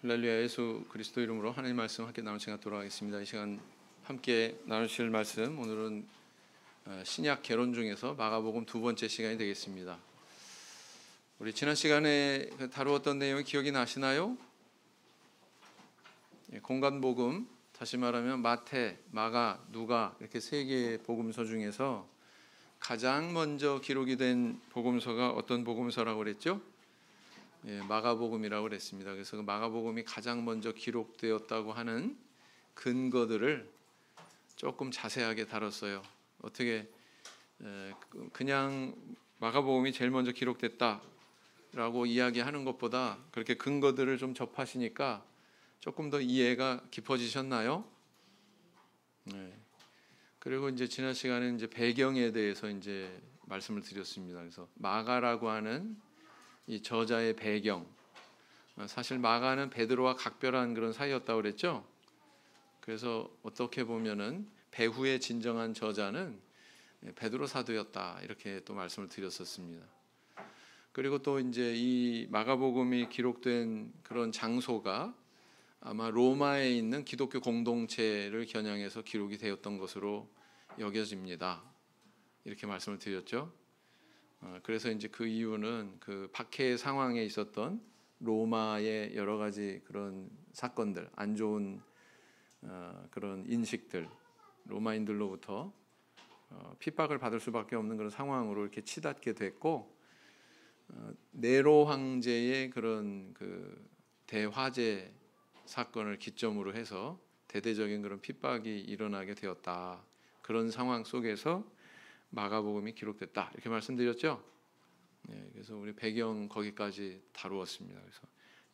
할렐루야. 예수 그리스도 이름으로 하나님 말씀 함께 나눌 시간 돌아가겠습니다. 이 시간 함께 나누실 말씀, 오늘은 신약 개론 중에서 마가복음 두 번째 시간이 되겠습니다. 우리 지난 시간에 다루었던 내용이 기억이 나시나요? 공간복음, 다시 말하면 마태, 마가, 누가 이렇게 세 개의 복음서 중에서 가장 먼저 기록이 된 복음서가 어떤 복음서라고 그랬죠? 마가복음이라고 그랬습니다. 그래서 그 마가복음이 가장 먼저 기록되었다고 하는 근거들을 조금 자세하게 다뤘어요. 어떻게 그냥 마가복음이 제일 먼저 기록됐다라고 이야기하는 것보다 그렇게 근거들을 좀 접하시니까 조금 더 이해가 깊어지셨나요? 네. 그리고 이제 지난 시간에 이제 배경에 대해서 이제 말씀을 드렸습니다. 그래서 마가라고 하는 이 저자의 배경, 사실 마가는 베드로와 각별한 그런 사이였다고 그랬죠. 그래서 어떻게 보면은 배후의 진정한 저자는 베드로 사도였다, 이렇게 또 말씀을 드렸었습니다. 그리고 또 이제 이 마가복음이 기록된 그런 장소가 아마 로마에 있는 기독교 공동체를 겨냥해서 기록이 되었던 것으로 여겨집니다. 이렇게 말씀을 드렸죠. 그래서 이제 그 이유는 그 박해 상황에 있었던 로마의 여러 가지 그런 사건들, 안 좋은 그런 인식들, 로마인들로부터 핍박을 받을 수밖에 없는 그런 상황으로 이렇게 치닫게 됐고, 네로 황제의 그런 그 대화재 사건을 기점으로 해서 대대적인 그런 핍박이 일어나게 되었다. 그런 상황 속에서 마가복음이 기록됐다, 이렇게 말씀드렸죠. 네, 그래서 우리 배경 거기까지 다루었습니다. 그래서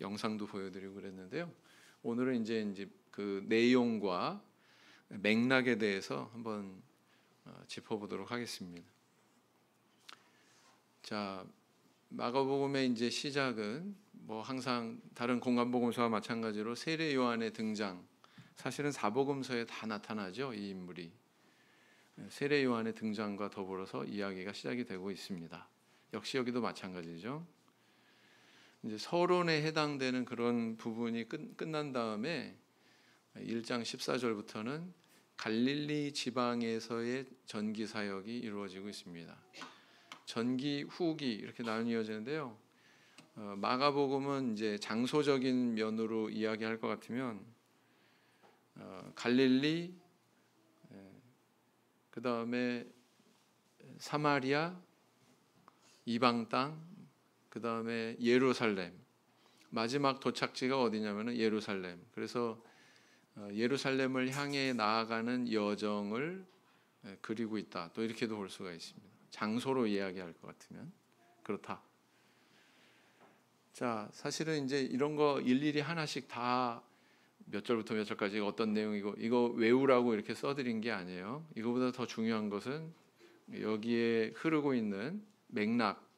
영상도 보여드리고 그랬는데요. 오늘은 이제 그 내용과 맥락에 대해서 한번 짚어보도록 하겠습니다. 자, 마가복음의 이제 시작은 뭐 항상 다른 공간복음서와 마찬가지로 세례 요한의 등장, 사실은 사복음서에 다 나타나죠. 이 인물이 세례 요한의 등장과 더불어서 이야기가 시작이 되고 있습니다. 역시 여기도 마찬가지죠. 이제 서론에 해당되는 그런 부분이 끝난 다음에 1장 14절부터는 갈릴리 지방에서의 전기 사역이 이루어지고 있습니다. 전기, 후기 이렇게 나뉘어지는데요. 마가복음은 이제 장소적인 면으로 이야기할 것 같으면 갈릴리, 그 다음에 사마리아, 이방 땅, 그 다음에 예루살렘, 마지막 도착지가 어디냐면은 예루살렘. 그래서 예루살렘을 향해 나아가는 여정을 그리고 있다, 또 이렇게도 볼 수가 있습니다. 장소로 이야기할 것 같으면 그렇다. 자, 사실은 이제 이런 거 일일이 하나씩 다 몇 절부터 몇 절까지 어떤 내용이고 이거 외우라고 이렇게 써드린 게 아니에요. 이거보다 더 중요한 것은 여기에 흐르고 있는 맥락,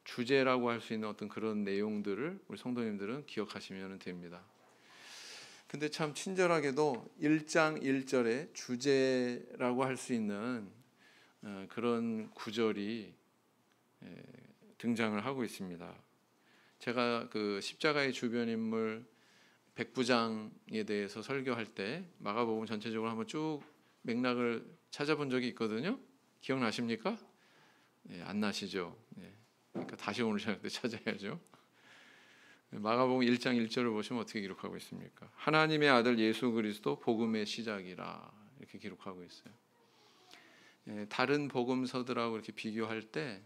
주제라고 할 수 있는 어떤 그런 내용들을 우리 성도님들은 기억하시면 됩니다. 근데 참 친절하게도 1장 1절에 주제라고 할 수 있는 그런 구절이 등장을 하고 있습니다. 제가 그 십자가의 주변 인물 백부장에 대해서 설교할 때 마가복음 전체적으로 한번 쭉 맥락을 찾아본 적이 있거든요. 기억나십니까? 네, 안 나시죠? 네. 그러니까 다시 오늘 저녁 때 찾아야죠. 마가복음 1장 1절을 보시면 어떻게 기록하고 있습니까? 하나님의 아들 예수 그리스도 복음의 시작이라, 이렇게 기록하고 있어요. 다른 복음서들하고 이렇게 비교할 때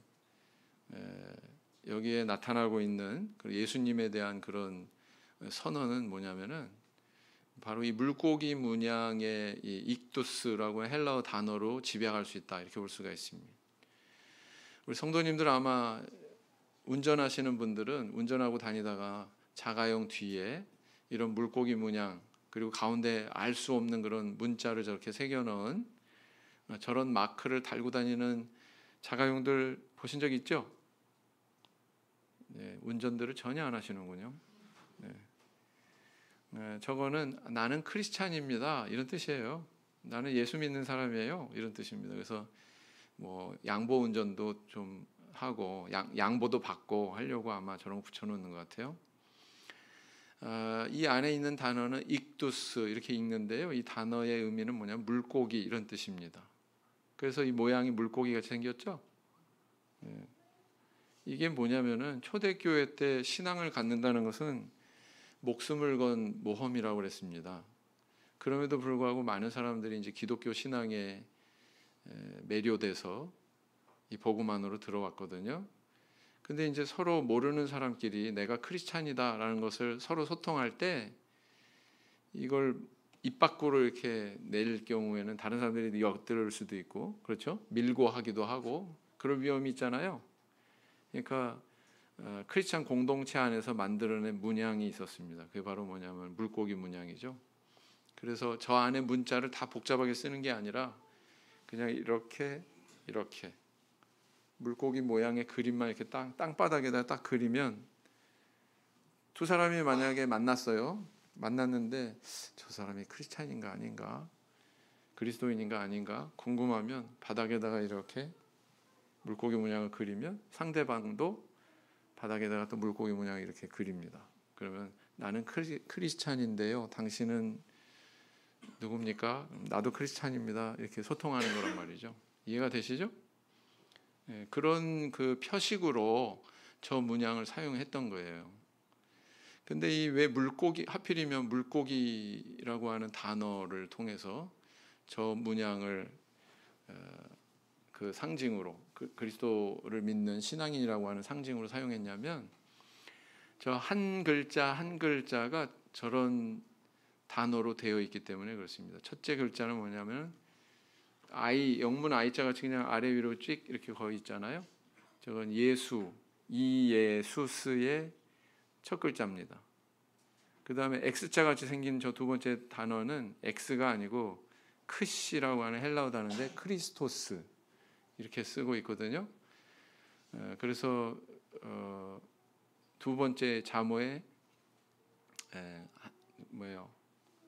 여기에 나타나고 있는 예수님에 대한 그런 선언은 뭐냐면은 바로 이 물고기 문양의 이 익두스라고 하는 헬라어 단어로 집약할 수 있다, 이렇게 볼 수가 있습니다. 우리 성도님들 아마 운전하시는 분들은 운전하고 다니다가 자가용 뒤에 이런 물고기 문양, 그리고 가운데 알 수 없는 그런 문자를 저렇게 새겨 넣은 저런 마크를 달고 다니는 자가용들 보신 적 있죠? 네, 운전들을 전혀 안 하시는군요. 네, 저거는 나는 크리스찬입니다, 이런 뜻이에요. 나는 예수 믿는 사람이에요, 이런 뜻입니다. 그래서 뭐 양보 운전도 좀 하고 양보도 받고 하려고 아마 저런 거 붙여놓는 것 같아요. 이 안에 있는 단어는 익두스 이렇게 읽는데요. 이 단어의 의미는 뭐냐면 물고기 이런 뜻입니다. 그래서 이 모양이 물고기 같이 생겼죠. 이게 뭐냐면은 초대교회 때 신앙을 갖는다는 것은 목숨을 건 모험이라고 그랬습니다. 그럼에도 불구하고 많은 사람들이 이제 기독교 신앙에 매료돼서 이 복음 안으로 들어왔거든요. 근데 이제 서로 모르는 사람끼리 내가 크리스찬이다라는 것을 서로 소통할 때 이걸 입 밖으로 이렇게 낼 경우에는 다른 사람들이 엿들을 수도 있고, 그렇죠? 밀고 하기도 하고 그럴 위험이 있잖아요. 그러니까 크리스찬 공동체 안에서 만들어낸 문양이 있었습니다. 그게 바로 뭐냐면 물고기 문양이죠. 그래서 저 안에 문자를 다 복잡하게 쓰는 게 아니라 그냥 이렇게 물고기 모양의 그림만 이렇게 땅바닥에다 딱 그리면 두 사람이 만약에 만났는데 저 사람이 크리스찬인가 아닌가, 그리스도인인가 아닌가 궁금하면 바닥에다가 이렇게 물고기 모양을 그리면 상대방도 바닥에다가 또 물고기 모양을 이렇게 그립니다. 그러면 나는 크리스찬인데요, 당신은 누굽니까? 나도 크리스찬입니다. 이렇게 소통하는 거란 말이죠. 이해가 되시죠? 그런 그 표식으로 저 문양을 사용했던 거예요. 근데 이 왜 하필이면 물고기라고 하는 단어를 통해서 저 문양을 그 상징으로 그리스도를 믿는 신앙인이라고 하는 상징으로 사용했냐면 저 한 글자 한 글자가 저런 단어로 되어 있기 때문에 그렇습니다. 첫째 글자는 뭐냐면 영문 I자 같이 그냥 아래 위로 쭉 이렇게 거의 있잖아요. 저건 이예수스의 첫 글자입니다. 그 다음에 X자 같이 생긴 저 두 번째 단어는 X가 아니고 크시라고 하는 헬라어 단어인데 크리스토스 이렇게 쓰고 있거든요. 그래서 두 번째 자모의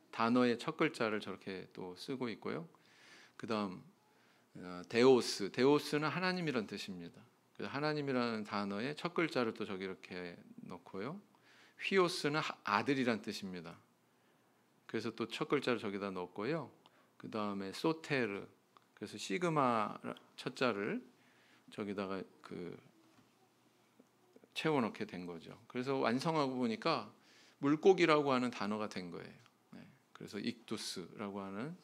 단어의 첫 글자를 저렇게 또 쓰고 있고요. 그 다음 데오스는 하나님이란 뜻입니다. 하나님이라는 단어의 첫 글자를 또 저기 이렇게 넣고요. 휘오스는 아들이란 뜻입니다. 그래서 또 첫 글자를 저기다 넣었고요. 그 다음에 소테르, 그래서 시그마 첫 자를 저기다가 채워넣게 된 거죠. 그래서 완성하고 보니까 물고기라고 하는 단어가 된 거예요. 그래서 익두스라고 하는,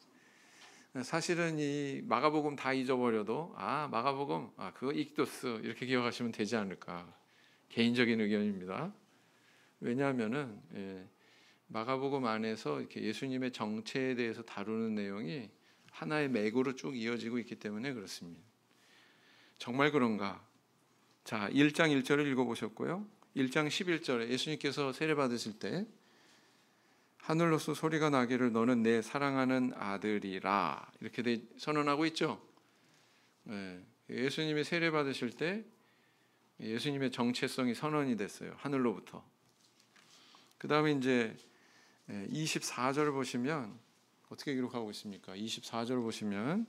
사실은 이 마가복음 다 잊어버려도 마가복음 그거 익두스 이렇게 기억하시면 되지 않을까, 개인적인 의견입니다. 왜냐하면은 마가복음 안에서 이렇게 예수님의 정체에 대해서 다루는 내용이 하나의 맥으로 쭉 이어지고 있기 때문에 그렇습니다. 정말 그런가? 자, 1장 1절을 읽어보셨고요. 1장 11절에 예수님께서 세례 받으실 때 하늘로서 소리가 나기를 너는 내 사랑하는 아들이라 이렇게 선언하고 있죠. 예수님이 세례 받으실 때 예수님의 정체성이 선언이 됐어요. 하늘로부터. 그 다음에 이제 24절을 보시면 어떻게 기록하고 있습니까? 24절을 보시면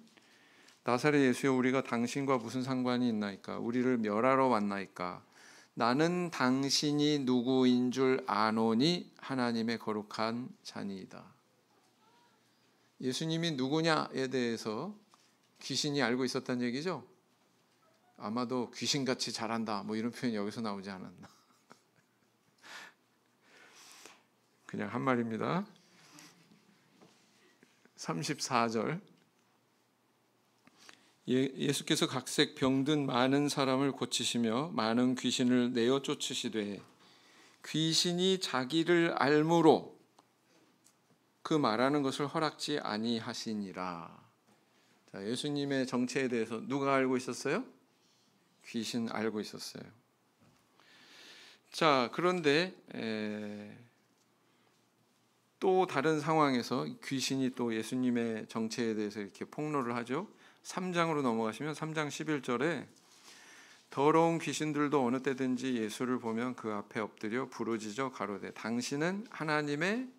나사렛 예수여 우리가 당신과 무슨 상관이 있나이까? 우리를 멸하러 왔나이까? 나는 당신이 누구인 줄 아노니 하나님의 거룩한 자니이다. 예수님이 누구냐에 대해서 귀신이 알고 있었다는 얘기죠. 아마도 귀신같이 잘한다 뭐 이런 표현이 여기서 나오지 않았나. 그냥 한 말입니다. 34절 예수께서 각색 병든 많은 사람을 고치시며 많은 귀신을 내어 쫓으시되 귀신이 자기를 알므로 그 말하는 것을 허락지 아니하시니라. 자, 예수님의 정체에 대해서 누가 알고 있었어요? 귀신 알고 있었어요. 자, 그런데 또 다른 상황에서 귀신이 또 예수님의 정체에 대해서 이렇게 폭로를 하죠. 3장으로 넘어가시면 3장 11절에 더러운 귀신들도 어느 때든지 예수를 보면 그 앞에 엎드려 부르짖어 가로되 당신은 하나님의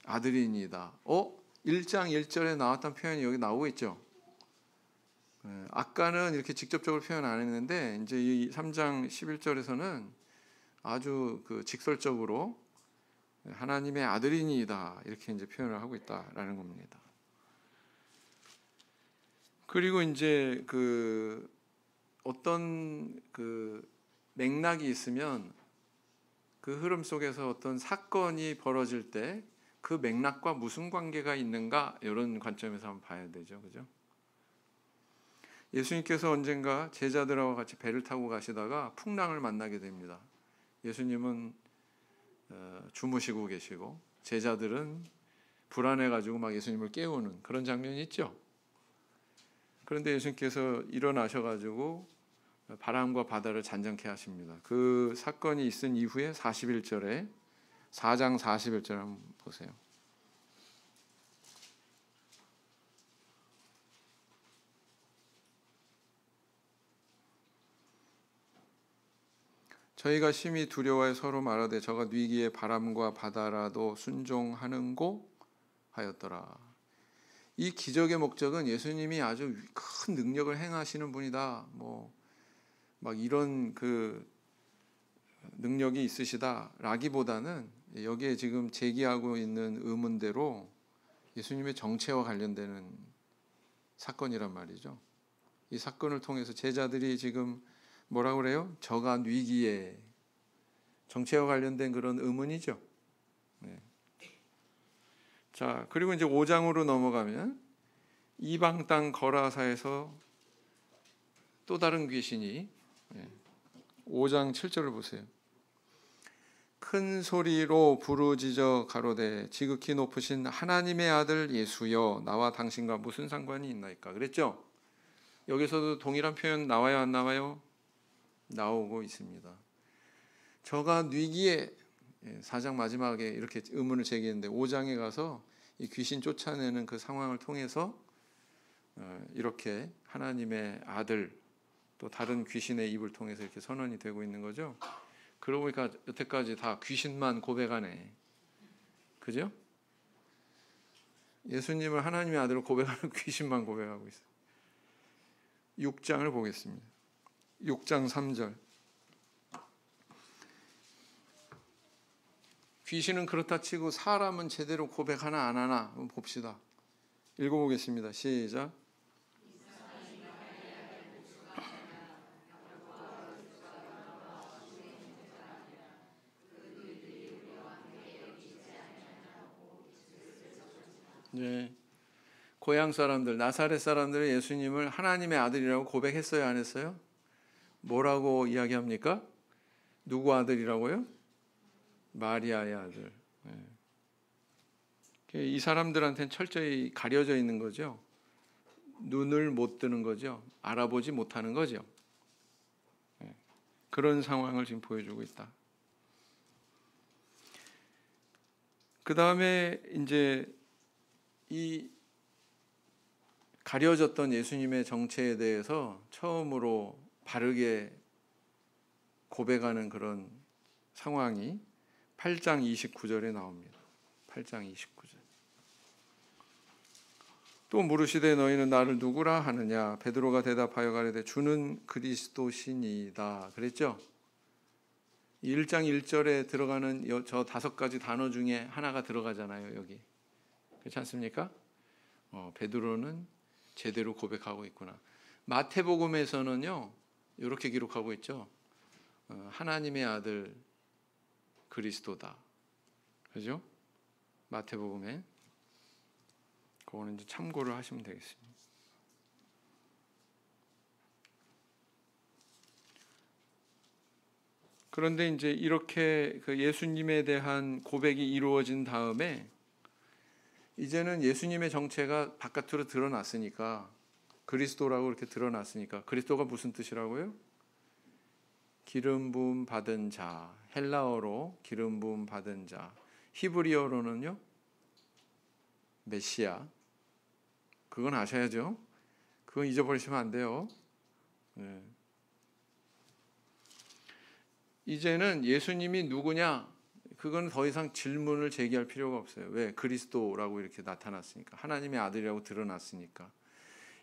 아들이니이다. 1장 1절에 나왔던 표현이 여기 나오고 있죠. 아까는 이렇게 직접적으로 표현 안 했는데 이제 이 3장 11절에서는 아주 직설적으로 하나님의 아들이니이다 이렇게 이제 표현을 하고 있다라는 겁니다. 그리고 이제 어떤 맥락이 있으면 그 흐름 속에서 어떤 사건이 벌어질 때 그 맥락과 무슨 관계가 있는가 이런 관점에서 한번 봐야 되죠, 그죠? 예수님께서 언젠가 제자들하고 같이 배를 타고 가시다가 풍랑을 만나게 됩니다. 예수님은 주무시고 계시고 제자들은 불안해가지고 막 예수님을 깨우는 그런 장면이 있죠. 그런데 예수님께서 일어나셔가지고 바람과 바다를 잔잔케 하십니다. 그 사건이 있은 이후에 41절에 4장 41절 한번 보세요. 저희가 심히 두려워해 서로 말하되 저가 뉘기에 바람과 바다라도 순종하는고 하였더라. 이 기적의 목적은 예수님이 아주 큰 능력을 행하시는 분이다. 막 이런 능력이 있으시다라기보다는 여기에 지금 제기하고 있는 의문대로 예수님의 정체와 관련되는 사건이란 말이죠. 이 사건을 통해서 제자들이 지금 뭐라고 그래요? 저가 뉘기에 정체와 관련된 그런 의문이죠. 네. 자, 그리고 이제 5장으로 넘어가면 이방 땅 거라사에서 또 다른 귀신이 5장 7절을 보세요. 큰 소리로 부르짖어 가로되 지극히 높으신 하나님의 아들 예수여 나와 당신과 무슨 상관이 있나이까 그랬죠? 여기서도 동일한 표현 나와요 안 나와요? 나오고 있습니다. 저가 뉘기에 4장 마지막에 이렇게 의문을 제기했는데 5장에 가서 이 귀신 쫓아내는 그 상황을 통해서 이렇게 하나님의 아들 또 다른 귀신의 입을 통해서 이렇게 선언이 되고 있는 거죠. 그러고 보니까 여태까지 다 귀신만 고백하네. 그죠? 예수님을 하나님의 아들로 고백하는 귀신만 고백하고 있어요. 6장을 보겠습니다. 6장 3절. 귀신은 그렇다 치고 사람은 제대로 고백하나 안 하나 한번 봅시다. 읽어보겠습니다. 시작. 네. 고향 사람들, 나사렛 사람들은 예수님을 하나님의 아들이라고 고백했어요, 안 했어요? 뭐라고 이야기합니까? 누구 아들이라고요? 마리아의 아들. 네. 이 사람들한테는 철저히 가려져 있는 거죠. 눈을 못 뜨는 거죠. 알아보지 못하는 거죠. 네. 그런 상황을 지금 보여주고 있다. 그 다음에 이제 이 가려졌던 예수님의 정체에 대해서 처음으로 바르게 고백하는 그런 상황이 8장 29절에 나옵니다. 8장 29절. 또 물으시되 너희는 나를 누구라 하느냐? 베드로가 대답하여 가로되 주는 그리스도시니이다. 그랬죠? 1장 1절에 들어가는 저 5가지 단어 중에 하나가 들어가잖아요. 여기. 그렇지 않습니까? 베드로는 제대로 고백하고 있구나. 마태복음에서는요. 이렇게 기록하고 있죠. 하나님의 아들 그리스도다. 그죠? 마태복음에. 그거는 이제 참고를 하시면 되겠습니다. 그런데 이제 이렇게 그 예수님에 대한 고백이 이루어진 다음에 이제는 예수님의 정체가 바깥으로 드러났으니까 그리스도라고 이렇게 드러났으니까 그리스도가 무슨 뜻이라고요? 기름 부음 받은 자. 헬라어로 기름 부음 받은 자. 히브리어로는요? 메시아. 그건 아셔야죠. 그건 잊어버리시면 안 돼요. 네. 이제는 예수님이 누구냐? 그건 더 이상 질문을 제기할 필요가 없어요. 왜? 그리스도라고 이렇게 나타났으니까. 하나님의 아들이라고 드러났으니까.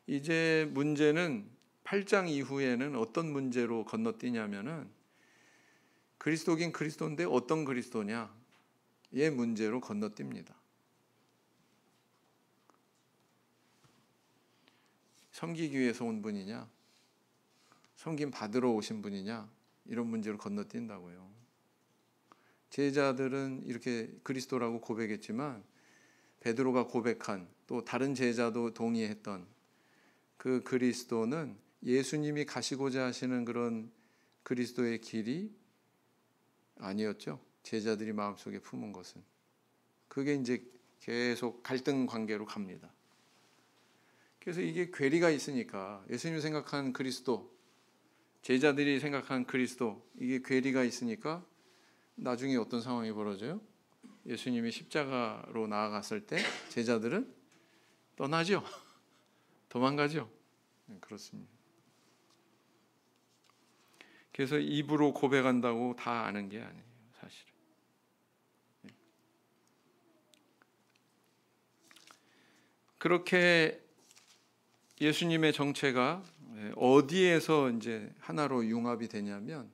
이제 문제는 8장 이후에는 어떤 문제로 건너뛰냐면은 그리스도긴 그리스도인데 어떤 그리스도냐? 문제로 건너뜁니다. 섬기기 위해서 온 분이냐, 섬김 받으러 오신 분이냐, 이런 문제로 건너뛴다고요. 제자들은 이렇게 그리스도라고 고백했지만 베드로가 고백한, 또 다른 제자도 동의했던 그 그리스도는 예수님이 가시고자 하시는 그런 그리스도의 길이 아니었죠. 제자들이 마음속에 품은 것은. 그게 이제 계속 갈등 관계로 갑니다. 그래서 이게 괴리가 있으니까 예수님이 생각한 그리스도, 제자들이 생각한 그리스도, 이게 괴리가 있으니까 나중에 어떤 상황이 벌어져요? 예수님이 십자가로 나아갔을 때 제자들은 떠나죠. 도망가죠. 그렇습니다. 그래서 입으로 고백한다고 다 아는 게 아니에요, 사실은. 그렇게 예수님의 정체가 어디에서 이제 하나로 융합이 되냐면,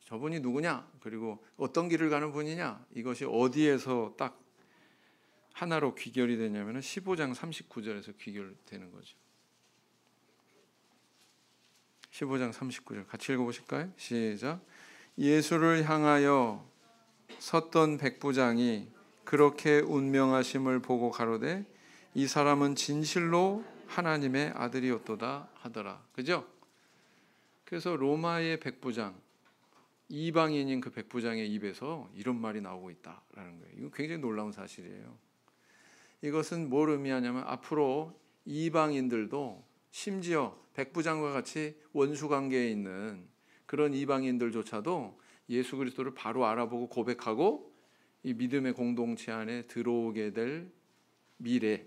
저분이 누구냐, 그리고 어떤 길을 가는 분이냐, 이것이 어디에서 딱 하나로 귀결이 되냐면 15장 39절에서 귀결되는 거죠. 15장 39절 같이 읽어보실까요? 시작. 예수를 향하여 섰던 백부장이 그렇게 운명하심을 보고 가로되 이 사람은 진실로 하나님의 아들이었도다 하더라. 그죠? 그래서 로마의 백부장, 이방인인 그 백부장의 입에서 이런 말이 나오고 있다라는 거예요. 이거 굉장히 놀라운 사실이에요. 이것은 뭘 의미하냐면 앞으로 이방인들도, 심지어 백부장과 같이 원수 관계에 있는 그런 이방인들조차도 예수 그리스도를 바로 알아보고 고백하고 이 믿음의 공동체 안에 들어오게 될 미래,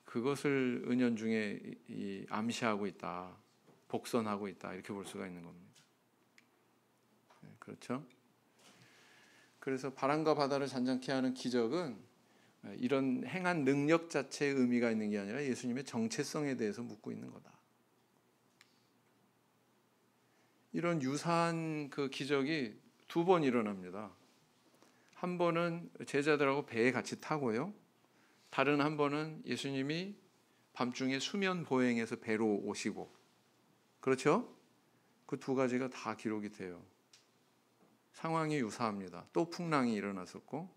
그것을 은연중에 암시하고 있다, 복선하고 있다, 이렇게 볼 수가 있는 겁니다. 그렇죠? 그래서 바람과 바다를 잔잔케 하는 기적은 이런 행한 능력 자체의 의미가 있는 게 아니라 예수님의 정체성에 대해서 묻고 있는 거다. 이런 유사한 그 기적이 두 번 일어납니다. 한 번은 제자들하고 배에 같이 타고요. 다른 한 번은 예수님이 밤중에 수면 보행해서 배로 오시고, 그렇죠? 그 두 가지가 다 기록이 돼요. 상황이 유사합니다. 또 풍랑이 일어났었고,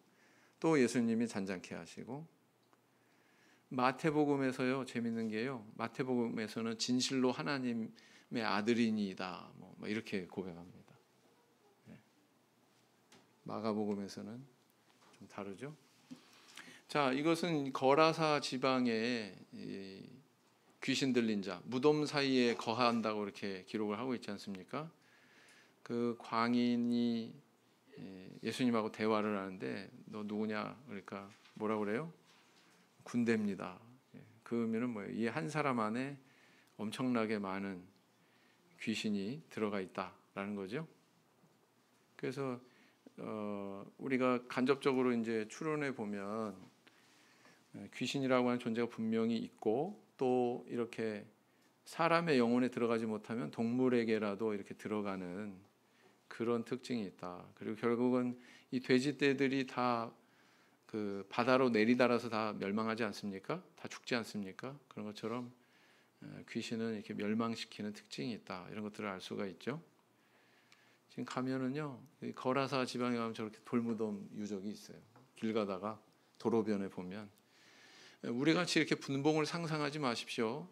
또 예수님이 잔잔케 하시고. 마태복음에서요, 재밌는 게요, 마태복음에서는 진실로 하나님의 아들이니이다, 뭐 이렇게 고백합니다. 마가복음에서는 좀 다르죠. 자, 이것은 거라사 지방에 귀신 들린 자, 무덤 사이에 거한다고 이렇게 기록을 하고 있지 않습니까? 그 광인이 예수님하고 대화를 하는데 너 누구냐? 그러니까 뭐라고 그래요? 군대입니다. 그 의미는 뭐예요? 이 한 사람 안에 엄청나게 많은 귀신이 들어가 있다라는 거죠. 그래서 우리가 간접적으로 이제 추론해 보면 귀신이라고 하는 존재가 분명히 있고, 또 이렇게 사람의 영혼에 들어가지 못하면 동물에게라도 이렇게 들어가는 그런 특징이 있다. 그리고 결국은 이 돼지떼들이 다 그 바다로 내리달아서 다 멸망하지 않습니까? 다 죽지 않습니까? 그런 것처럼 귀신은 이렇게 멸망시키는 특징이 있다. 이런 것들을 알 수가 있죠. 지금 가면은요, 거라사 지방에 가면 저렇게 돌무덤 유적이 있어요. 길 가다가 도로변에 보면. 우리 같이 이렇게 분봉을 상상하지 마십시오.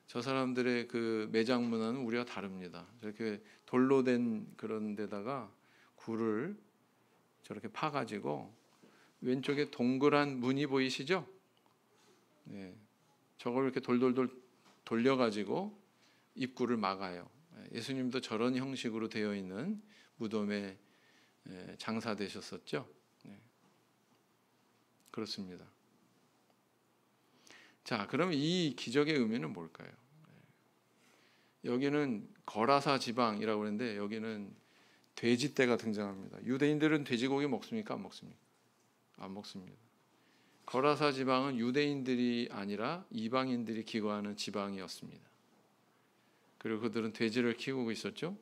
저 사람들의 그 매장 문화는 우리와 다릅니다. 저렇게 돌로 된 그런 데다가 굴을 저렇게 파가지고 왼쪽에 동그란 문이 보이시죠? 네, 저걸 이렇게 돌돌돌 돌려가지고 입구를 막아요. 예수님도 저런 형식으로 되어 있는 무덤에 장사되셨었죠. 네. 그렇습니다. 자, 그럼 이 기적의 의미는 뭘까요? 여기는 거라사 지방이라고 하는데 여기는 돼지떼가 등장합니다. 유대인들은 돼지고기 먹습니까? 안 먹습니까? 안 먹습니다. 거라사 지방은 유대인들이 아니라 이방인들이 기거하는 지방이었습니다. 그리고 그들은 돼지를 키우고 있었죠.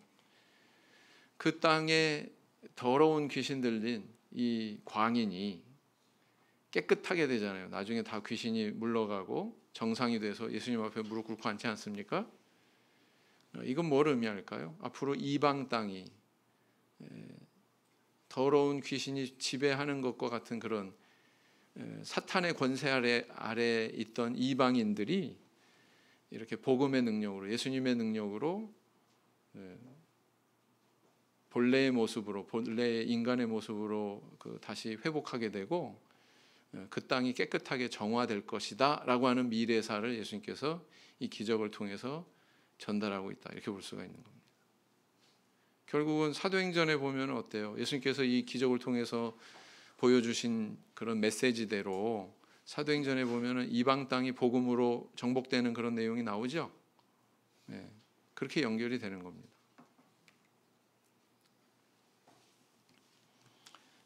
그 땅에 더러운 귀신 들린 이 광인이 깨끗하게 되잖아요. 나중에 다 귀신이 물러가고 정상이 돼서 예수님 앞에 무릎 꿇고 앉지 않습니까? 이건 뭘 의미할까요? 앞으로 이방 땅이 더러운 귀신이 지배하는 것과 같은 그런 사탄의 권세 아래 있던 이방인들이 이렇게 복음의 능력으로, 예수님의 능력으로 본래의 모습으로, 본래의 인간의 모습으로 다시 회복하게 되고 그 땅이 깨끗하게 정화될 것이다 라고 하는 미래사를 예수님께서 이 기적을 통해서 전달하고 있다, 이렇게 볼 수가 있는 겁니다. 결국은 사도행전에 보면 어때요? 예수님께서 이 기적을 통해서 보여주신 그런 메시지대로 사도행전에 보면 이방 땅이 복음으로 정복되는 그런 내용이 나오죠. 네, 그렇게 연결이 되는 겁니다.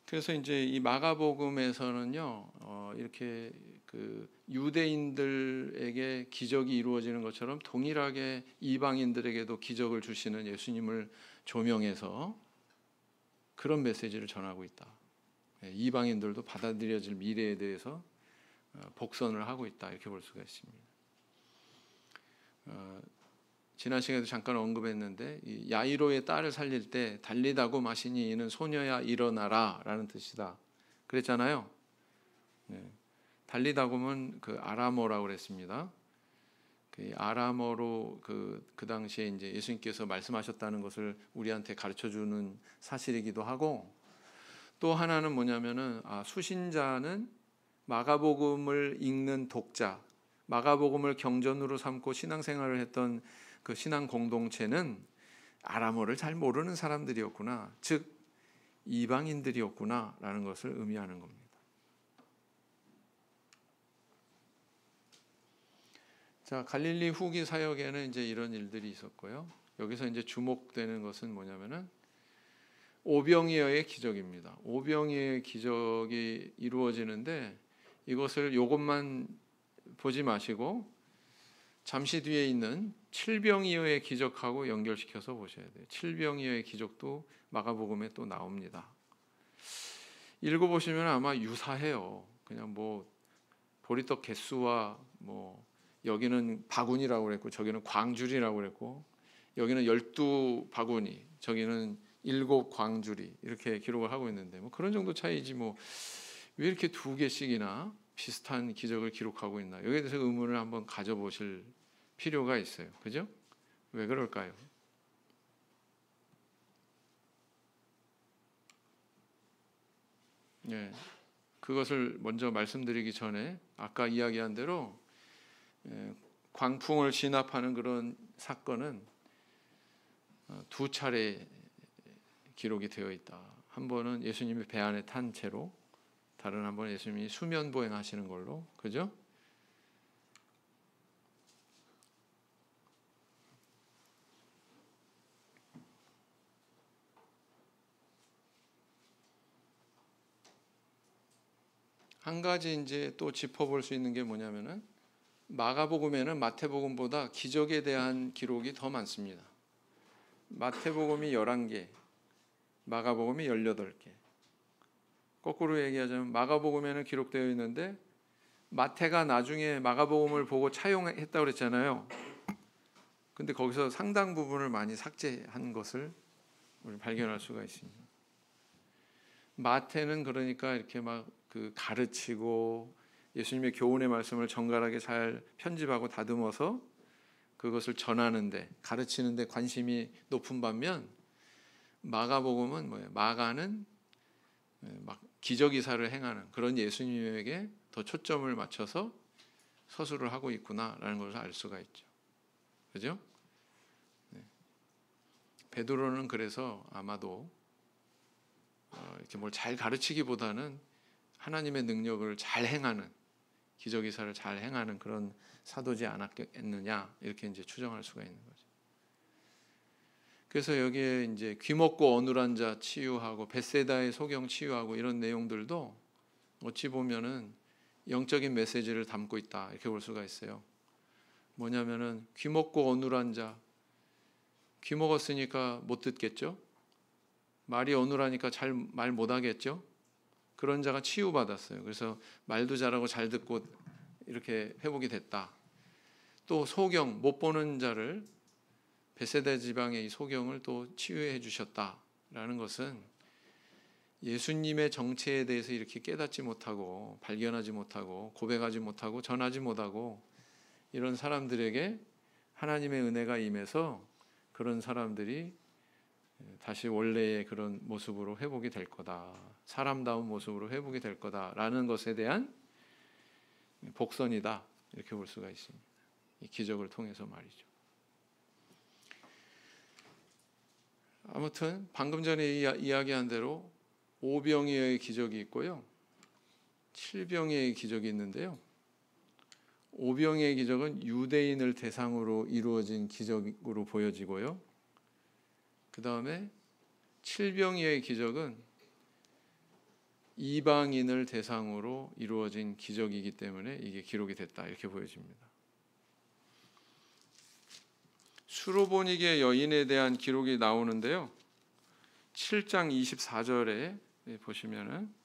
그래서 이제 이 마가복음에서는요, 이렇게 그 유대인들에게 기적이 이루어지는 것처럼 동일하게 이방인들에게도 기적을 주시는 예수님을 조명해서 그런 메시지를 전하고 있다. 이방인들도 받아들여질 미래에 대해서 복선을 하고 있다, 이렇게 볼 수가 있습니다. 지난 시간에도 잠깐 언급했는데 이 야이로의 딸을 살릴 때 달리다고 마시니 이는 소녀야 일어나라 라는 뜻이다 그랬잖아요. 네. 달리다고는 그 아람어라고 그랬습니다. 그 아람어로 그 당시에 이제 예수님께서 말씀하셨다는 것을 우리한테 가르쳐 주는 사실이기도 하고, 또 하나는 뭐냐면은 수신자는 마가복음을 읽는 독자, 마가복음을 경전으로 삼고 신앙생활을 했던 그 신앙 공동체는 아람어를 잘 모르는 사람들이었구나, 즉 이방인들이었구나라는 것을 의미하는 겁니다. 자, 갈릴리 후기 사역에는 이제 이런 일들이 있었고요. 여기서 이제 주목되는 것은 뭐냐면은 오병이어의 기적입니다. 오병이어의 기적이 이루어지는데 이것을 이것만 보지 마시고 잠시 뒤에 있는 칠병이어의 기적하고 연결시켜서 보셔야 돼요. 칠병이어의 기적도 마가복음에 또 나옵니다. 읽어보시면 아마 유사해요. 그냥 뭐 보리떡 개수와 뭐 여기는 바구니라고 그랬고 저기는 광주리라고 그랬고 여기는 12바구니, 저기는 7광주리 이렇게 기록을 하고 있는데 뭐 그런 정도 차이지 뭐 왜 이렇게 2개씩이나 비슷한 기적을 기록하고 있나, 여기에 대해서 의문을 한번 가져보실 필요가 있어요. 그죠? 왜 그럴까요? 예, 그것을 먼저 말씀드리기 전에 아까 이야기한 대로 광풍을 진압하는 그런 사건은 2차례 기록이 되어 있다. 한 번은 예수님이 배 안에 탄 채로, 다른 한 번은 예수님이 수면 보행하시는 걸로, 그죠? 한 가지 이제 또 짚어볼 수 있는 게 뭐냐면은 마가복음에는 마태복음보다 기적에 대한 기록이 더 많습니다. 마태복음이 11개, 마가복음이 18개. 거꾸로 얘기하자면 마가복음에는 기록되어 있는데 마태가 나중에 마가복음을 보고 차용했다고 그랬잖아요. 근데 거기서 상당 부분을 많이 삭제한 것을 우리 발견할 수가 있습니다. 마태는 그러니까 이렇게 막 그 가르치고 예수님의 교훈의 말씀을 정갈하게 잘 편집하고 다듬어서 그것을 전하는데, 가르치는데 관심이 높은 반면 마가복음은 뭐예요? 마가는 막 기적이사를 행하는 그런 예수님에게 더 초점을 맞춰서 서술을 하고 있구나라는 것을 알 수가 있죠. 그죠? 네. 베드로는 그래서 아마도 이렇게 뭘 잘 가르치기보다는 하나님의 능력을 잘 행하는, 기적이사를 잘 행하는 그런 사도지 않았겠느냐, 이렇게 이제 추정할 수가 있는 거죠. 그래서 여기에 이제 귀먹고 어눌한 자 치유하고 벳세다의 소경 치유하고 이런 내용들도 어찌 보면은 영적인 메시지를 담고 있다, 이렇게 볼 수가 있어요. 뭐냐면은 귀먹고 어눌한 자, 귀 먹었으니까 못 듣겠죠? 말이 어눌하니까 잘 말 못하겠죠. 그런 자가 치유받았어요. 그래서 말도 잘하고 잘 듣고 이렇게 회복이 됐다. 또 소경 못 보는 자를 베세다 지방의 이 소경을 또 치유해 주셨다라는 것은 예수님의 정체에 대해서 이렇게 깨닫지 못하고 발견하지 못하고 고백하지 못하고 전하지 못하고 이런 사람들에게 하나님의 은혜가 임해서 그런 사람들이 다시 원래의 그런 모습으로 회복이 될 거다. 사람다운 모습으로 회복이 될 거다라는 것에 대한 복선이다. 이렇게 볼 수가 있습니다. 이 기적을 통해서 말이죠. 아무튼 방금 전에 이야기한 대로 오병이어의 기적이 있고요. 칠병이어의 기적이 있는데요. 오병이어의 기적은 유대인을 대상으로 이루어진 기적으로 보여지고요. 그 다음에 칠병이어의 기적은 이방인을 대상으로 이루어진 기적이기 때문에 이게 기록이 됐다 이렇게 보여집니다. 수로보니게 여인에 대한 기록이 나오는데요. 7장 24절에 보시면은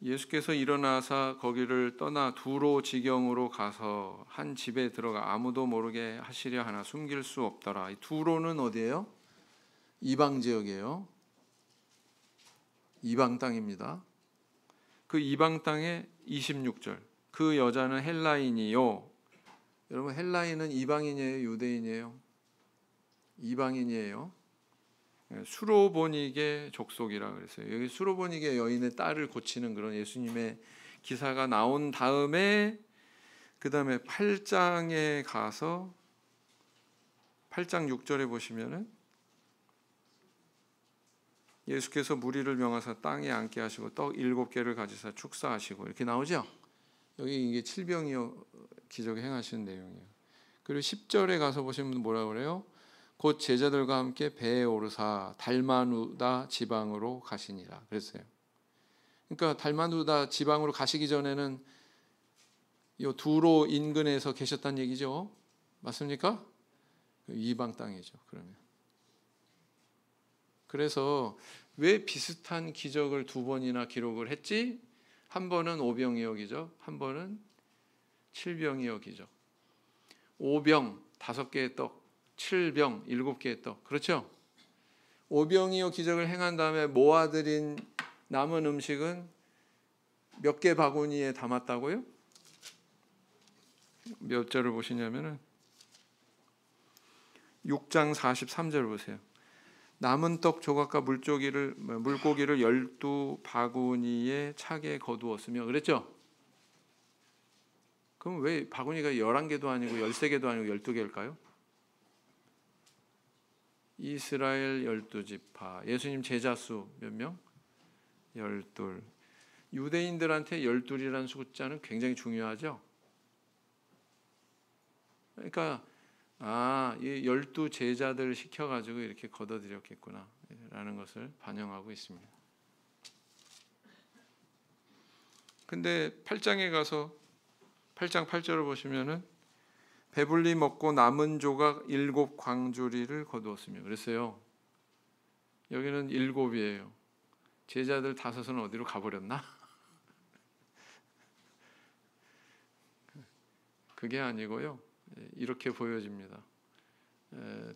예수께서 일어나사 거기를 떠나 두로 지경으로 가서 한 집에 들어가 아무도 모르게 하시려 하나 숨길 수 없더라. 이 두로는 어디예요? 이방 지역이에요. 이방 땅입니다. 그 이방 땅의 26절. 그 여자는 헬라인이요. 여러분 헬라인은 이방인이에요, 유대인이에요? 이방인이에요. 수로보니게 족속이라 그랬어요. 여기 수로보니게 여인의 딸을 고치는 그런 예수님의 기사가 나온 다음에 그 다음에 8장에 가서 8장 6절에 보시면은 예수께서 무리를 명하사 땅에 앉게 하시고 떡 7개를 가지사 축사하시고 이렇게 나오죠. 여기 이게 칠병이어 기적 행하시는 내용이에요. 그리고 10절에 가서 보시면 뭐라 그래요? 곧 제자들과 함께 배에 오르사 달마누다 지방으로 가시니라 그랬어요. 그러니까 달마누다 지방으로 가시기 전에는 이 두로 인근에서 계셨다는 얘기죠. 맞습니까? 이방 땅이죠. 그러면 그래서 왜 비슷한 기적을 두 번이나 기록을 했지? 한 번은 오병이어 기적, 한 번은 칠병이어 기적. 오병 5개의 떡, 칠병 7개의 떡. 그렇죠? 오병이어 기적을 행한 다음에 모아들인 남은 음식은 몇 개 바구니에 담았다고요? 몇 절을 보시냐면은 6장 43절 보세요. 남은 떡 조각과 물고기를 12바구니에 차게 거두었으며 그랬죠? 그럼 왜 바구니가 11개도 아니고 13개도 아니고 12개일까요? 이스라엘 12지파 예수님 제자 수 몇 명? 12. 유대인들한테 12이라는 숫자는 굉장히 중요하죠. 그러니까 이 12 제자들을 시켜가지고 이렇게 걷어들였겠구나 라는 것을 반영하고 있습니다. 근데 8장에 가서 8장 8절을 보시면은 배불리 먹고 남은 조각 7 광주리를 거두었으며 그랬어요. 여기는 7이에요. 제자들 5은 어디로 가버렸나? 그게 아니고요. 이렇게 보여집니다.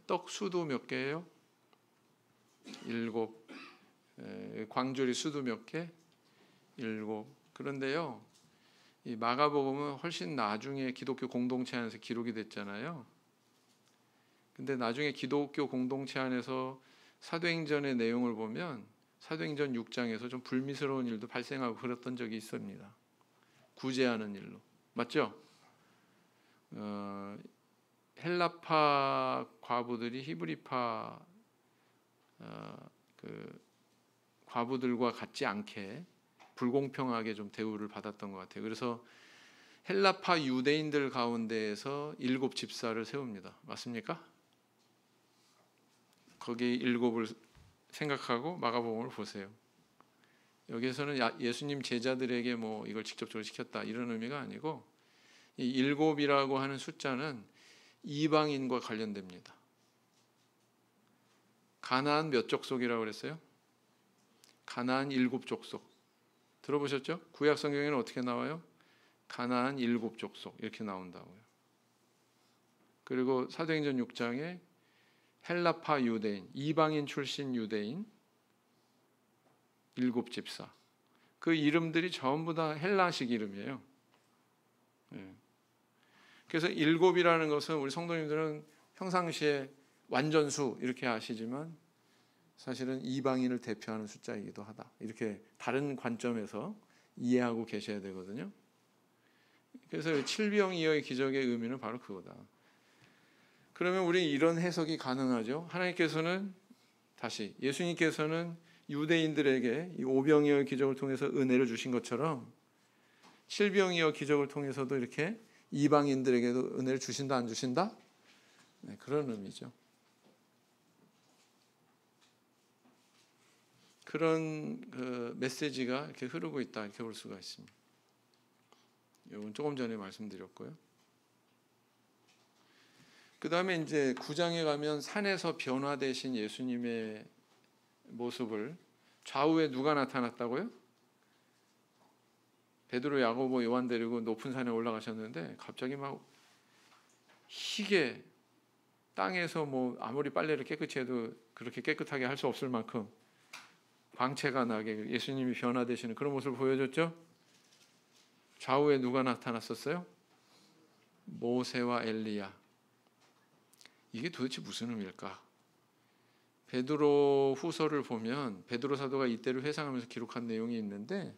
떡 수도 몇 개예요? 7. 광주리 수도 몇 개? 7. 그런데요. 이 마가복음은 훨씬 나중에 기독교 공동체 안에서 기록이 됐잖아요. 근데 나중에 기독교 공동체 안에서 사도행전의 내용을 보면 사도행전 6장에서 좀 불미스러운 일도 발생하고 그랬던 적이 있습니다. 구제하는 일로. 맞죠? 헬라파 과부들이 히브리파 그 과부들과 같지 않게 불공평하게 좀 대우를 받았던 것 같아요. 그래서 헬라파 유대인들 가운데에서 7 집사를 세웁니다. 맞습니까? 거기 7을 생각하고 마가복음을 보세요. 여기에서는 예수님 제자들에게 뭐 이걸 직접적으로 시켰다 이런 의미가 아니고 이 7이라고 하는 숫자는 이방인과 관련됩니다. 가나안 몇 족속이라고 그랬어요? 가나안 7족속. 들어보셨죠? 구약 성경에는 어떻게 나와요? 가나안 7족속 이렇게 나온다고요. 그리고 사도행전 6장에 헬라파 유대인, 이방인 출신 유대인 7집사. 그 이름들이 전부 다 헬라식 이름이에요. 그래서 7이라는 것은 우리 성도님들은 평상시에 완전수 이렇게 아시지만 사실은 이방인을 대표하는 숫자이기도 하다. 이렇게 다른 관점에서 이해하고 계셔야 되거든요. 그래서 칠병이어의 기적의 의미는 바로 그거다. 그러면 우리 이런 해석이 가능하죠. 하나님께서는 다시 예수님께서는 유대인들에게 이 오병이어의 기적을 통해서 은혜를 주신 것처럼 칠병이어 기적을 통해서도 이렇게 이방인들에게도 은혜를 주신다 안 주신다? 네, 그런 의미죠. 그런 그 메시지가 이렇게 흐르고 있다 이렇게 볼 수가 있습니다. 이건 조금 전에 말씀드렸고요. 그 다음에 이제 9장에 가면 산에서 변화되신 예수님의 모습을 좌우에 누가 나타났다고요? 베드로, 야고보, 요한 데리고 높은 산에 올라가셨는데 갑자기 막 희게 땅에서 뭐 아무리 빨래를 깨끗이 해도 그렇게 깨끗하게 할 수 없을 만큼 광채가 나게 예수님이 변화되시는 그런 모습을 보여줬죠. 좌우에 누가 나타났었어요? 모세와 엘리야. 이게 도대체 무슨 의미일까? 베드로 후서를 보면 베드로 사도가 이때를 회상하면서 기록한 내용이 있는데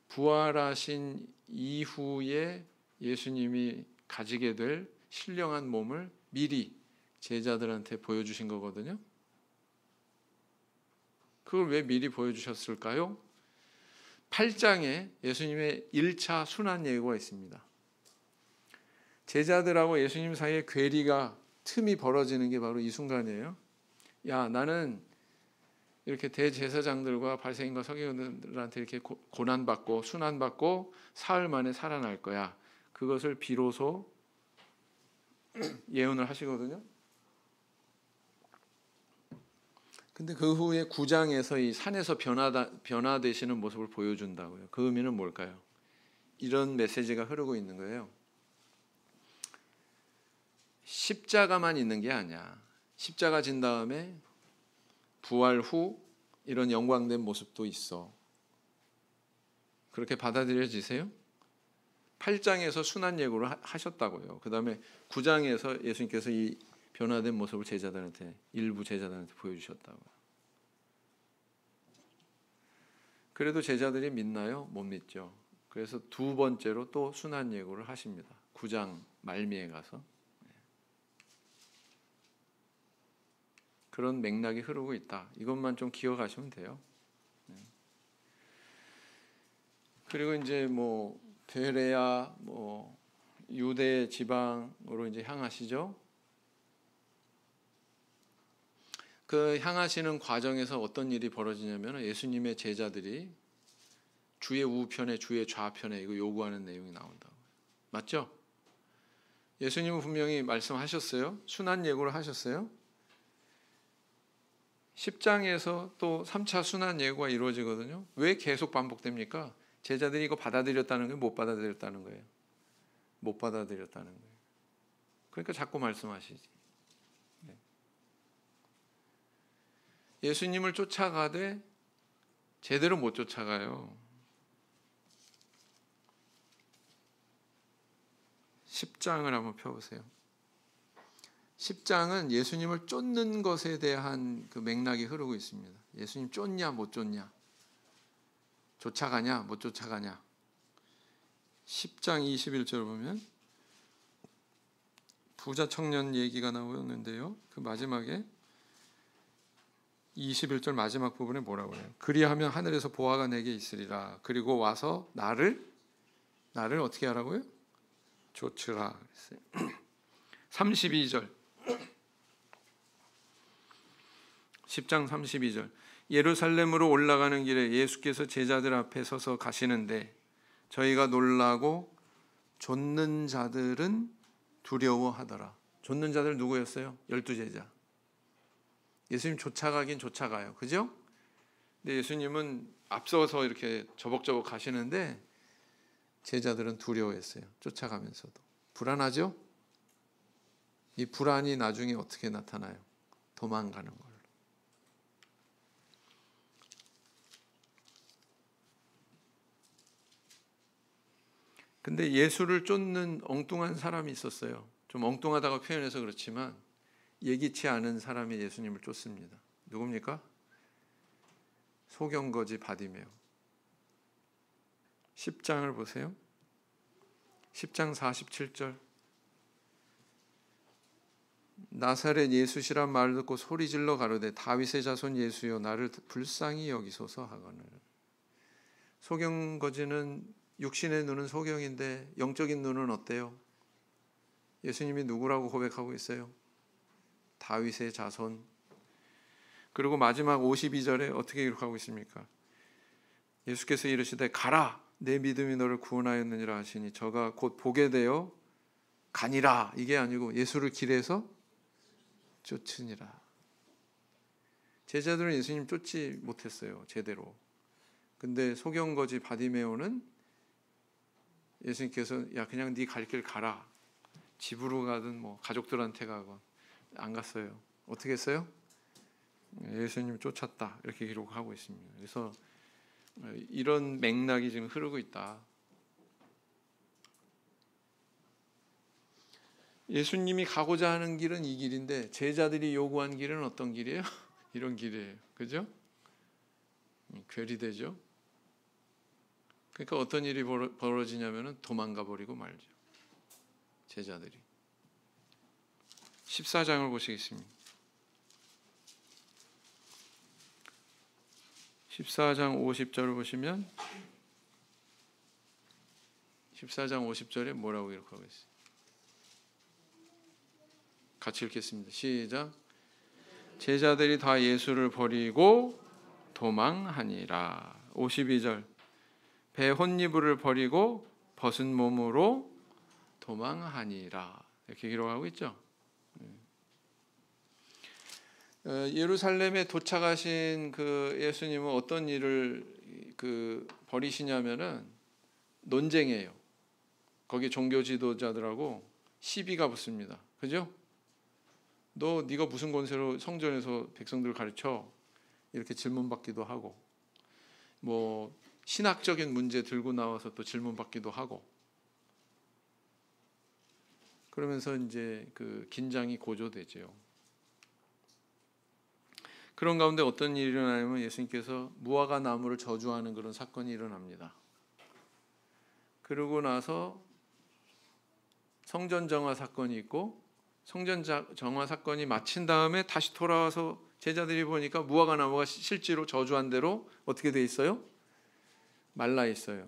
부활하신 이후에 예수님이 가지게 될 신령한 몸을 미리 제자들한테 보여주신 거거든요. 그걸 왜 미리 보여주셨을까요? 8장에 예수님의 1차 순환 예고가 있습니다. 제자들하고 예수님 사이에 괴리가 틈이 벌어지는 게 바로 이 순간이에요. 야, 나는 이렇게 대제사장들과 바리새인과 서기관들한테 이렇게 고난받고 순환받고 사흘 만에 살아날 거야. 그것을 비로소 예언을 하시거든요. 근데 그 후에 9장에서 이 산에서 변화되시는 모습을 보여준다고요. 그 의미는 뭘까요? 이런 메시지가 흐르고 있는 거예요. 십자가만 있는 게 아니야. 십자가 진 다음에 부활 후 이런 영광된 모습도 있어. 그렇게 받아들여지세요? 8장에서 순환 예고를 하셨다고요. 그 다음에 9장에서 예수님께서 이 변화된 모습을 제자들한테 일부 제자들한테 보여주셨다고요. 그래도 제자들이 믿나요? 못 믿죠. 그래서 두 번째로 또 순환 예고를 하십니다. 9장 말미에 가서. 그런 맥락이 흐르고 있다. 이것만 좀 기억하시면 돼요. 그리고 이제 뭐 베레아 뭐 유대 지방으로 이제 향하시죠. 그 향하시는 과정에서 어떤 일이 벌어지냐면 예수님의 제자들이 주의 우편에 주의 좌편에 이거 요구하는 내용이 나온다고. 맞죠? 예수님은 분명히 말씀하셨어요. 순환 예고를 하셨어요. 10장에서 또 3차 순환 예고가 이루어지거든요. 왜 계속 반복됩니까? 제자들이 이거 받아들였다는 거예요? 못 받아들였다는 거예요? 못 받아들였다는 거예요. 그러니까 자꾸 말씀하시지. 네. 예수님을 쫓아가되 제대로 못 쫓아가요. 10장을 한번 펴보세요. 10장은 예수님을 쫓는 것에 대한 그 맥락이 흐르고 있습니다. 예수님 쫓냐 못 쫓냐, 쫓아가냐 못 쫓아가냐. 10장 21절 보면 부자 청년 얘기가 나오는데요. 그 마지막에 21절 마지막 부분에 뭐라고 해요? 그리하면 하늘에서 보화가 내게 있으리라. 그리고 와서 나를 어떻게 하라고요? 쫓으라. 32절 10장 32절 예루살렘으로 올라가는 길에 예수께서 제자들 앞에 서서 가시는데 저희가 놀라고 좇는 자들은 두려워하더라. 좇는 자들 누구였어요? 12제자. 예수님 쫓아가긴 쫓아가요. 그죠? 근데 예수님은 앞서서 이렇게 저벅저벅 가시는데 제자들은 두려워했어요. 쫓아가면서도. 불안하죠? 이 불안이 나중에 어떻게 나타나요? 도망가는 걸로. 근데 예수를 쫓는 엉뚱한 사람이 있었어요. 좀 엉뚱하다고 표현해서 그렇지만 예기치 않은 사람이 예수님을 쫓습니다. 누굽니까? 소경거지 바디메오. 10장을 보세요. 10장 47절. 나사렛 예수시란 말을 듣고 소리질러 가로되 다윗의 자손 예수여 나를 불쌍히 여기소서 하거늘. 소경거지는 육신의 눈은 소경인데 영적인 눈은 어때요? 예수님이 누구라고 고백하고 있어요? 다윗의 자손. 그리고 마지막 52절에 어떻게 기록하고 있습니까? 예수께서 이르시되 가라 내 믿음이 너를 구원하였느니라 하시니 저가 곧 보게 되어 가니라. 이게 아니고 예수를 길에서 쫓으니라. 제자들은 예수님 쫓지 못했어요. 제대로. 근데 소경거지 바디메오는 예수님께서 야 그냥 네 갈 길 가라. 집으로 가든 뭐 가족들한테 가건 안 갔어요. 어떻게 했어요? 예수님 쫓았다. 이렇게 기록하고 있습니다. 그래서 이런 맥락이 지금 흐르고 있다. 예수님이 가고자 하는 길은 이 길인데 제자들이 요구한 길은 어떤 길이에요? 이런 길이에요. 그죠? 괴리되죠. 그러니까 어떤 일이 벌어지냐면 도망가 버리고 말죠. 제자들이. 14장을 보시겠습니다. 14장 50절을 보시면 14장 50절에 뭐라고 기록하고 있어요? 같이 읽겠습니다. 시작. 제자들이 다 예수를 버리고 도망하니라. 52절. 배 혼니부를 버리고 벗은 몸으로 도망하니라. 이렇게 기록하고 있죠. 예루살렘에 도착하신 그 예수님은 어떤 일을 벌이시냐면은 논쟁이에요. 거기 종교 지도자들하고 시비가 붙습니다. 그죠? 네가 무슨 권세로 성전에서 백성들을 가르쳐? 이렇게 질문받기도 하고 뭐 신학적인 문제 들고 나와서 또 질문받기도 하고 그러면서 이제 그 긴장이 고조되죠. 그런 가운데 어떤 일이 일어나냐면 예수님께서 무화과 나무를 저주하는 그런 사건이 일어납니다. 그러고 나서 성전 정화 사건이 있고 성전 정화 사건이 마친 다음에 다시 돌아와서 제자들이 보니까 무화과 나무가 실제로 저주한 대로 어떻게 돼 있어요? 말라 있어요.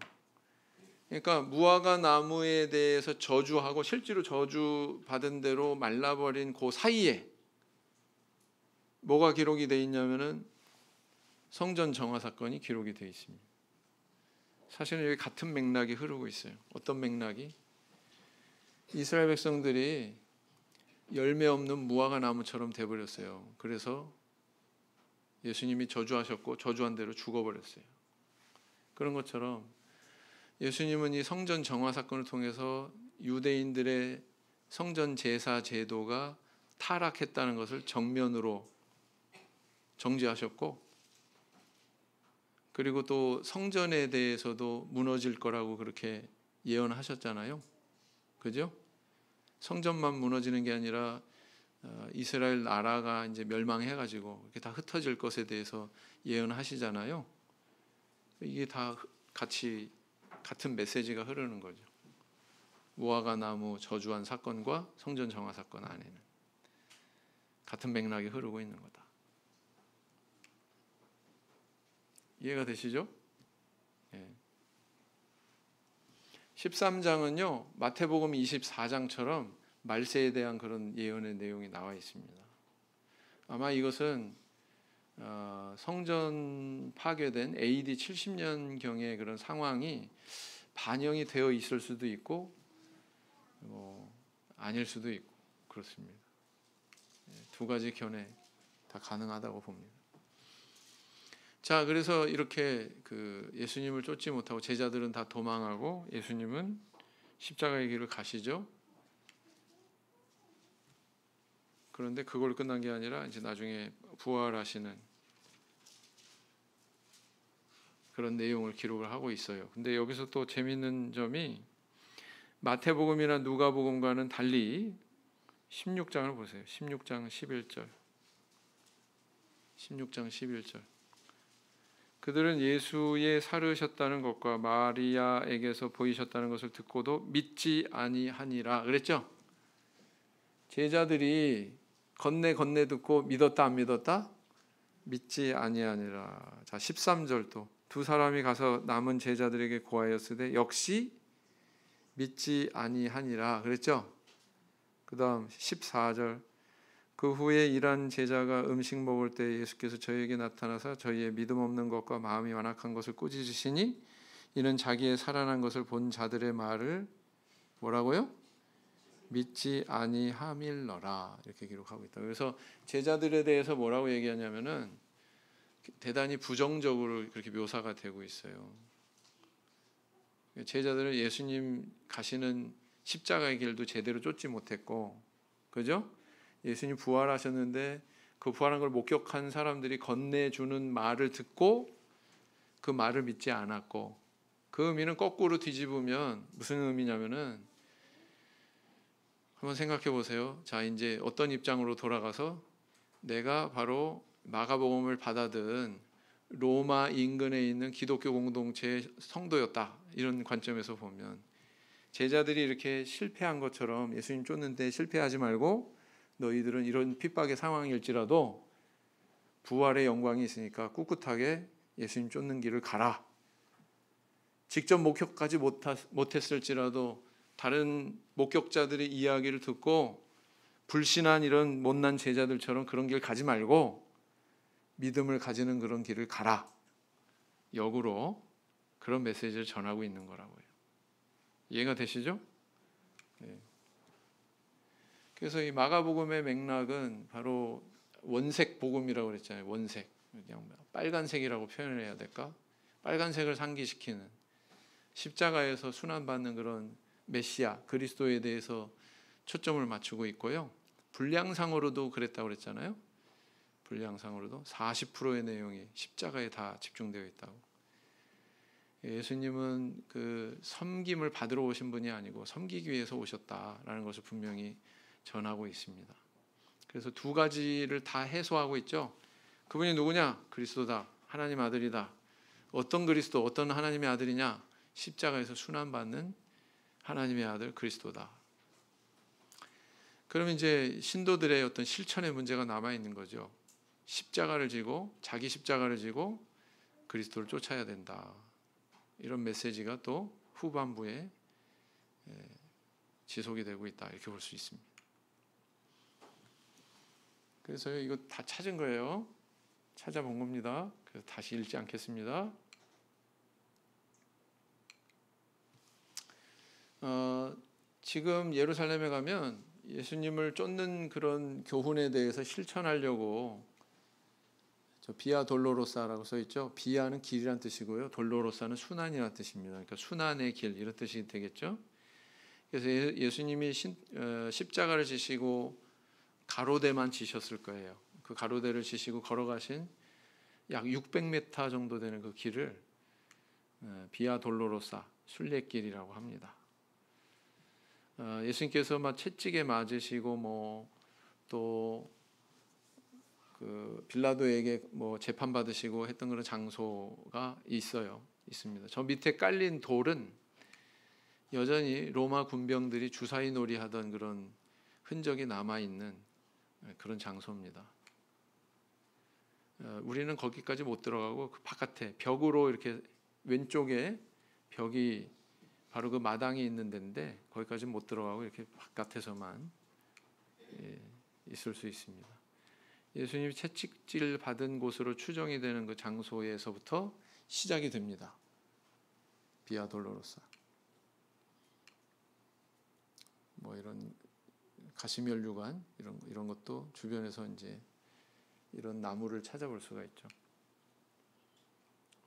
그러니까 무화과 나무에 대해서 저주하고 실제로 저주받은 대로 말라버린 그 사이에 뭐가 기록이 돼 있냐면은 성전 정화 사건이 기록이 돼 있습니다. 사실은 여기 같은 맥락이 흐르고 있어요. 어떤 맥락이? 이스라엘 백성들이 열매 없는 무화과 나무처럼 돼버렸어요. 그래서 예수님이 저주하셨고 저주한 대로 죽어버렸어요. 그런 것처럼 예수님은 이 성전 정화 사건을 통해서 유대인들의 성전 제사 제도가 타락했다는 것을 정면으로 정지하셨고 그리고 또 성전에 대해서도 무너질 거라고 그렇게 예언하셨잖아요. 그죠? 성전만 무너지는 게 아니라 이스라엘 나라가 이제 멸망해가지고 이렇게 다 흩어질 것에 대해서 예언하시잖아요. 이게 다 같이 같은 메시지가 흐르는 거죠. 무화과 나무 저주한 사건과 성전 정화 사건 안에는 같은 맥락이 흐르고 있는 거다. 이해가 되시죠? 예. 13장은요 마태복음 24장처럼 말세에 대한 그런 예언의 내용이 나와 있습니다. 아마 이것은 성전 파괴된 AD 70년경의 그런 상황이 반영이 되어 있을 수도 있고 아닐 수도 있고 그렇습니다. 두 가지 견해 다 가능하다고 봅니다. 자, 그래서 이렇게 예수님을 쫓지 못하고 제자들은 다 도망하고 예수님은 십자가의 길을 가시죠. 그런데 그걸 끝난 게 아니라 이제 나중에 부활하시는 그런 내용을 기록을 하고 있어요. 근데 여기서 또 재밌는 점이 마태복음이나 누가복음과는 달리 16장을 보세요. 16장 11절. 16장 11절. 그들은 예수의 살으셨다는 것과 마리아에게서 보이셨다는 것을 듣고도 믿지 아니하니라 그랬죠? 제자들이 건네 듣고 믿었다 안 믿었다? 믿지 아니하니라. 자, 13절도 두 사람이 가서 남은 제자들에게 고하였으되 역시 믿지 아니하니라 그랬죠? 그다음 14절 그 후에 일한 제자가 음식 먹을 때 예수께서 저희에게 나타나서 저희의 믿음 없는 것과 마음이 완악한 것을 꾸짖으시니 이는 자기의 살아난 것을 본 자들의 말을 뭐라고요? 믿지 아니함일러라 이렇게 기록하고 있다. 그래서 제자들에 대해서 뭐라고 얘기하냐면은 대단히 부정적으로 그렇게 묘사가 되고 있어요. 제자들은 예수님 가시는 십자가의 길도 제대로 쫓지 못했고, 그죠? 예수님 부활하셨는데 그 부활한 걸 목격한 사람들이 건네주는 말을 듣고 그 말을 믿지 않았고, 그 의미는 거꾸로 뒤집으면 무슨 의미냐면은 한번 생각해 보세요. 자, 이제 어떤 입장으로 돌아가서 내가 바로 마가복음을 받아든 로마 인근에 있는 기독교 공동체의 성도였다. 이런 관점에서 보면 제자들이 이렇게 실패한 것처럼 예수님 쫓는데 실패하지 말고 너희들은 이런 핍박의 상황일지라도 부활의 영광이 있으니까 꿋꿋하게 예수님 쫓는 길을 가라. 직접 목격하지 못했을지라도 다른 목격자들의 이야기를 듣고 불신한 이런 못난 제자들처럼 그런 길 가지 말고 믿음을 가지는 그런 길을 가라. 역으로 그런 메시지를 전하고 있는 거라고요. 이해가 되시죠? 네. 그래서 이 마가복음의 맥락은 바로 원색 복음이라고 그랬잖아요. 원색. 그냥 빨간색이라고 표현을 해야 될까? 빨간색을 상기시키는 십자가에서 순환받는 그런 메시아 그리스도에 대해서 초점을 맞추고 있고요. 분량상으로도 그랬다고 그랬잖아요. 분량상으로도 40%의 내용이 십자가에 다 집중되어 있다고. 예수님은 그 섬김을 받으러 오신 분이 아니고 섬기기 위해서 오셨다라는 것을 분명히 전하고 있습니다. 그래서 두 가지를 다 해소하고 있죠. 그분이 누구냐? 그리스도다. 하나님 아들이다. 어떤 그리스도, 어떤 하나님의 아들이냐? 십자가에서 순환받는 하나님의 아들 그리스도다. 그러면 이제 신도들의 어떤 실천의 문제가 남아 있는 거죠. 십자가를 지고 자기 십자가를 지고 그리스도를 쫓아야 된다. 이런 메시지가 또 후반부에 지속이 되고 있다. 이렇게 볼 수 있습니다. 그래서 이거 다 찾은 거예요. 찾아본 겁니다. 그래서 다시 읽지 않겠습니다. 지금 예루살렘에 가면 예수님을 쫓는 그런 교훈에 대해서 실천하려고 저 비아 돌로로사라고 써 있죠. 비아는 길이란 뜻이고요. 돌로로사는 순환이라는 뜻입니다. 그러니까 순환의 길 이런 뜻이 되겠죠. 그래서 예수님이 십자가를 지시고 가로대만 지셨을 거예요. 그 가로대를 지시고 걸어가신 약 600m 정도 되는 그 길을 비아 돌로로사 순례길이라고 합니다. 예수님께서 막 채찍에 맞으시고 또 그 빌라도에게 재판 받으시고 했던 그런 장소가 있습니다. 저 밑에 깔린 돌은 여전히 로마 군병들이 주사위 놀이하던 그런 흔적이 남아 있는 그런 장소입니다. 우리는 거기까지 못 들어가고 그 바깥에 벽으로 이렇게 왼쪽에 벽이 바로 그 마당이 있는 데인데 거기까지 못 들어가고 이렇게 바깥에서만 있을 수 있습니다. 예수님이 채찍질 받은 곳으로 추정이 되는 그 장소에서부터 시작이 됩니다. 비아 돌로로사. 이런 가시면류관 이런 것도 주변에서 이제 이런 나무를 찾아볼 수가 있죠.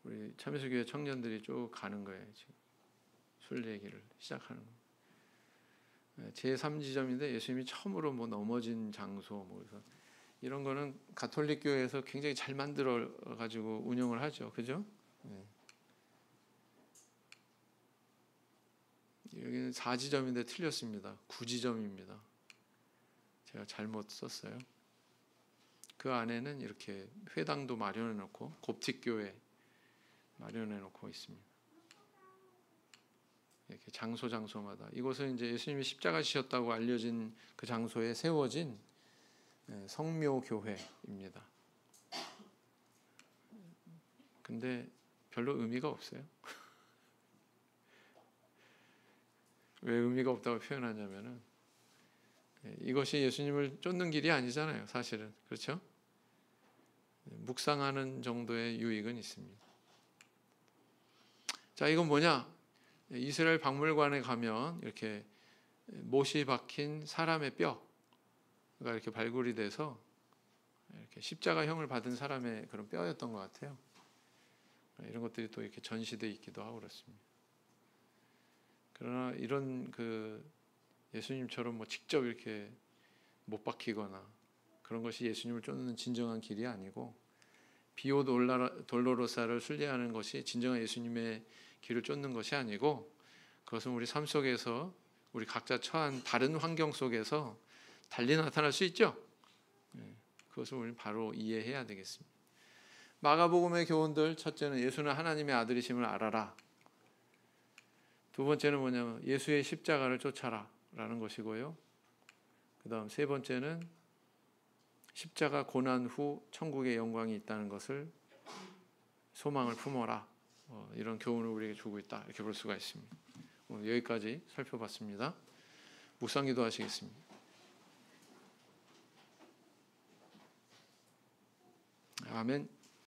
우리 참여수교회 청년들이 쭉 가는 거예요. 지금 술 얘기를 시작하는 거예요. 제3지점인데 예수님이 처음으로 뭐 넘어진 장소 뭐 그래서 이런 거는 가톨릭 교회에서 굉장히 잘 만들어 가지고 운영을 하죠. 그죠? 네. 여기는 4지점인데 틀렸습니다. 9지점입니다. 제가 잘못 썼어요. 그 안에는 이렇게 회당도 마련해 놓고 곱틱교회 마련해 놓고 있습니다. 이렇게 장소마다 이곳은 이제 예수님이 십자가 지셨다고 알려진 그 장소에 세워진 성묘교회입니다. 근데 별로 의미가 없어요. 왜 의미가 없다고 표현하냐면은 이것이 예수님을 쫓는 길이 아니잖아요. 사실은 그렇죠? 묵상하는 정도의 유익은 있습니다. 자, 이건 뭐냐? 이스라엘 박물관에 가면 이렇게 못이 박힌 사람의 뼈가 이렇게 발굴이 돼서 이렇게 십자가형을 받은 사람의 그런 뼈였던 것 같아요. 이런 것들이 또 이렇게 전시돼 있기도 하고 그렇습니다. 그러나 이런 그 예수님처럼 뭐 직접 이렇게 못 박히거나 그런 것이 예수님을 쫓는 진정한 길이 아니고 비오 돌로로사를 순례하는 것이 진정한 예수님의 길을 쫓는 것이 아니고 그것은 우리 삶 속에서 우리 각자 처한 다른 환경 속에서 달리 나타날 수 있죠. 그것을 우리는 바로 이해해야 되겠습니다. 마가복음의 교훈들, 첫째는 예수는 하나님의 아들이심을 알아라. 두 번째는 뭐냐면 예수의 십자가를 쫓아라 라는 것이고요. 그 다음 세 번째는 십자가 고난 후 천국의 영광이 있다는 것을 소망을 품어라. 이런 교훈을 우리에게 주고 있다. 이렇게 볼 수가 있습니다. 오늘 여기까지 살펴봤습니다. 묵상기도 하시겠습니다. 아멘.